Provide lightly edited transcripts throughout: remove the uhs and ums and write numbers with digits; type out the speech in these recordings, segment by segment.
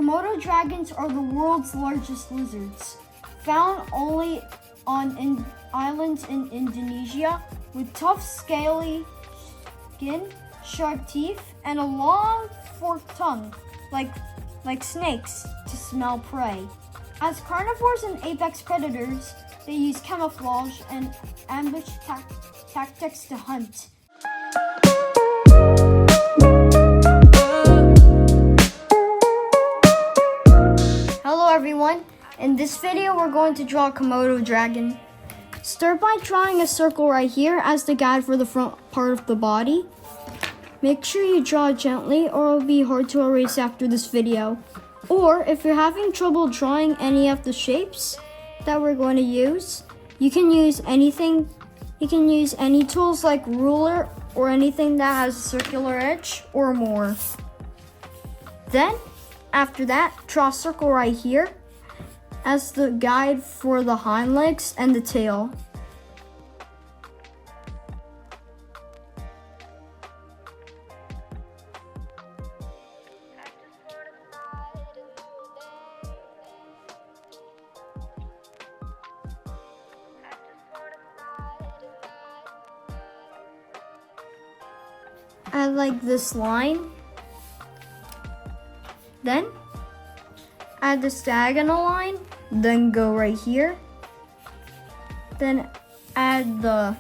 Komodo dragons are the world's largest lizards, found only on islands in Indonesia, with tough scaly skin, sharp teeth, and a long forked tongue, like snakes, to smell prey. As carnivores and apex predators, they use camouflage and ambush tactics to hunt. Hello everyone, in this video we're going to draw a Komodo dragon. Start by drawing a circle right here as the guide for the front part of the body. Make sure you draw it gently or it'll be hard to erase after this video. Or if you're having trouble drawing any of the shapes that we're going to use, you can use anything. You can use any tools like ruler or anything that has a circular edge or more. Then, after that, draw a circle right here as the guide for the hind legs and the tail. Add like this line. Then add this diagonal line, then go right here. Then add the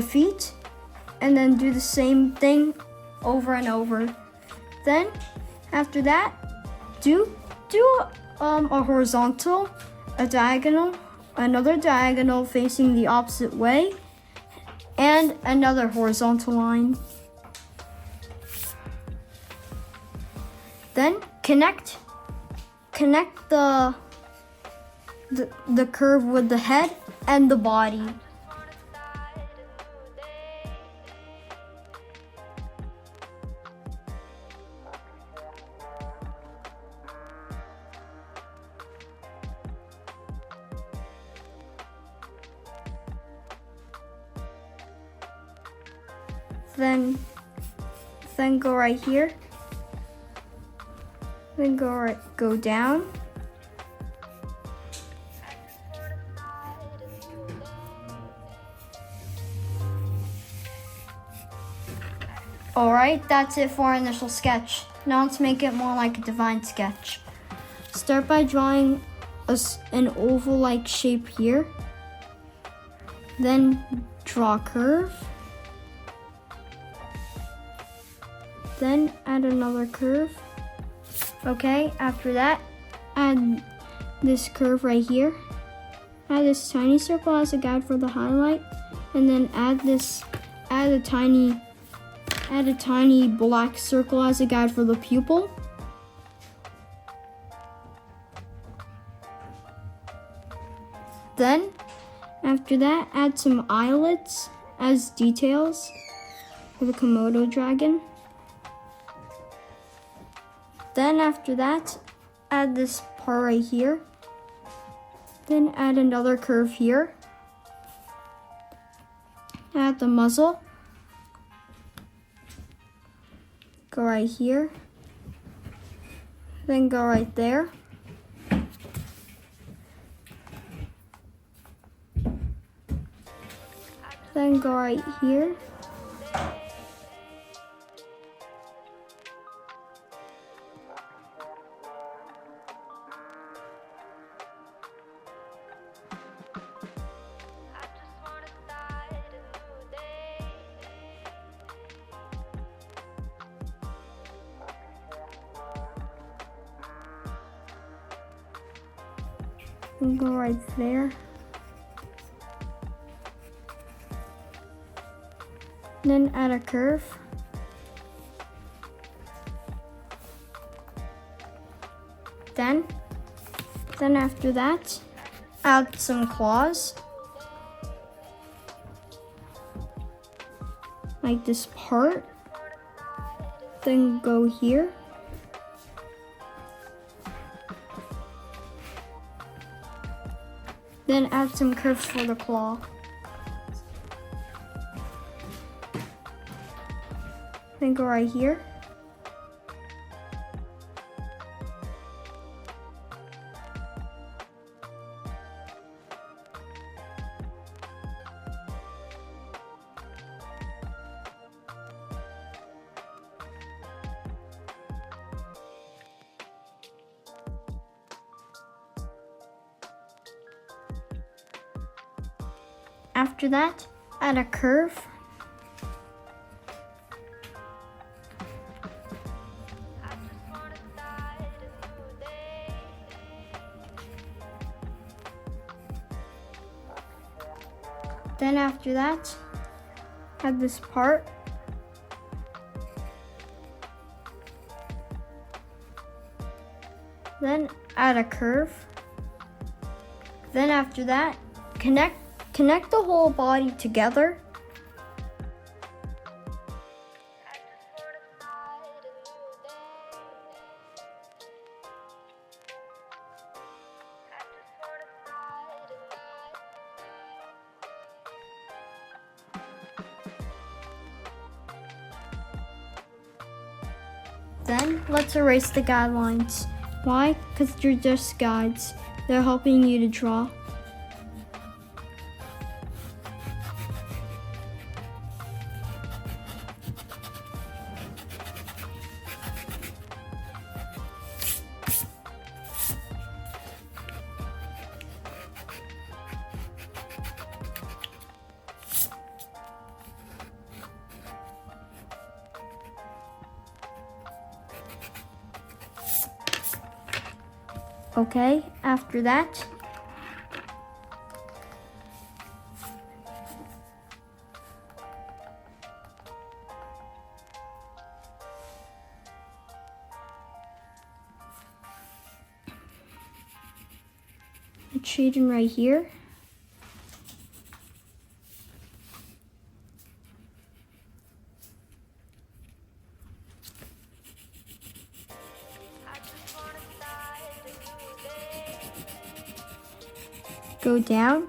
feet, and then do the same thing over and over. Then after that, do a horizontal, a diagonal, another diagonal facing the opposite way, and another horizontal line. Then connect the curve with the head and the body. Then go right here. Then go down. Alright, that's it for our initial sketch. Now let's make it more like a divine sketch. Start by drawing an oval-like shape here. Then draw a curve. Then add another curve. Okay, after that, add this curve right here. Add this tiny circle as a guide for the highlight, and then add a tiny black circle as a guide for the pupil. Then, after that, add some eyelids as details for the Komodo dragon. Then after that, add this part right here. Then add another curve here. Add the muzzle. Go right here. Then go right there. Then go right here. And go right there. Then add a curve. Then after that, add some claws. Like this part. Then go here. Then add some curves for the claw. Then go right here. after that, add a curve. Then after that, add this part. Then add a curve. Then after that, connect the whole body together. Then let's erase the guidelines. Why? Because they're just guides. They're helping you to draw. Okay, after that, it's shading right here. Go down.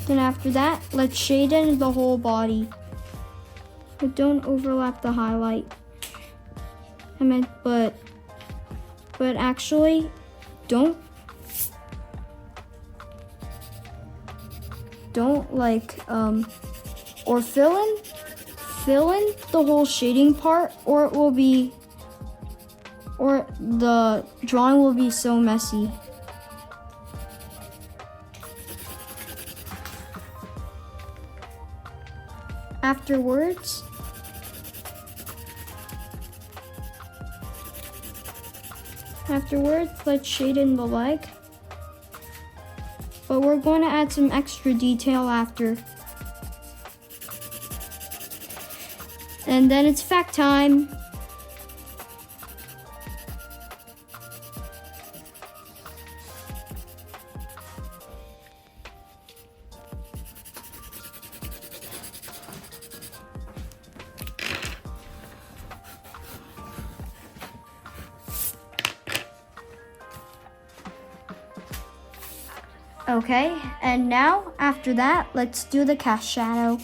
Then after that, let's shade in the whole body. But don't overlap the highlight. But actually, don't or fill in the whole shading part, or the drawing will be so messy. Afterwards, let's shade in the leg. But we're going to add some extra detail after. And then it's fact time. Okay, and now after that, let's do the cast shadow.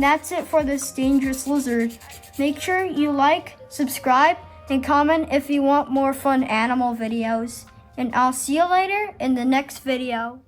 That's it for this dangerous lizard. Make sure you like, subscribe, and comment if you want more fun animal videos. And I'll see you later in the next video.